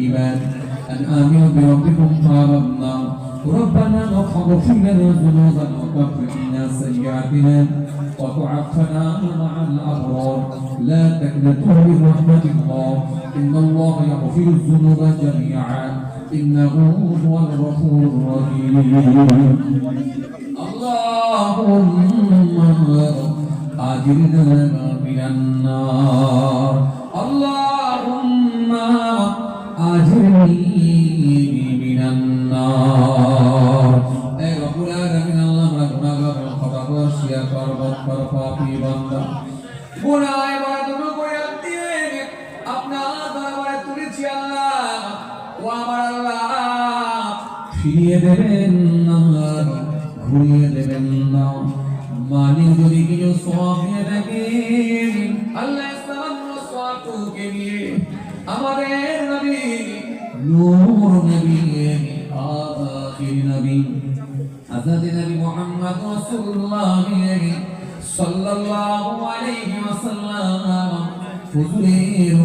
العباد أن آمنوا بربكم فآمنا ربنا واغفر لنا ذنوبنا وكفر عنا سيئاتنا وتوفنا مع الأبرار لا تقنطوا من رحمة الله إن الله يغفر الذنوب جميعا إنه هو الغفور الرحيم اللهم أجرنا من النار اللهم أجرني من النار أي رب العالمين اللهم أجرنا من خطأ وشيا كربت كرفاتي بندا গুনায় বড় করে দিয়ে আপনার দরবারে তুলেছি আল্লাহ ও আমার আল্লাহ ফিরিয়ে দেবেন না ঘুরিয়ে দেবেন না মালিক যদি কিছু সওয়াব দিয়ে থাকেন আল্লাহ সামান্য সওয়াবকে নিয়ে আমাদের নবী নূর নবী আখির নবী হযরত নবী মুহাম্মদ রাসূলুল্লাহ সাল্লাল্লাহু আলাইহি ওয়াসাল্লাম হুজুরের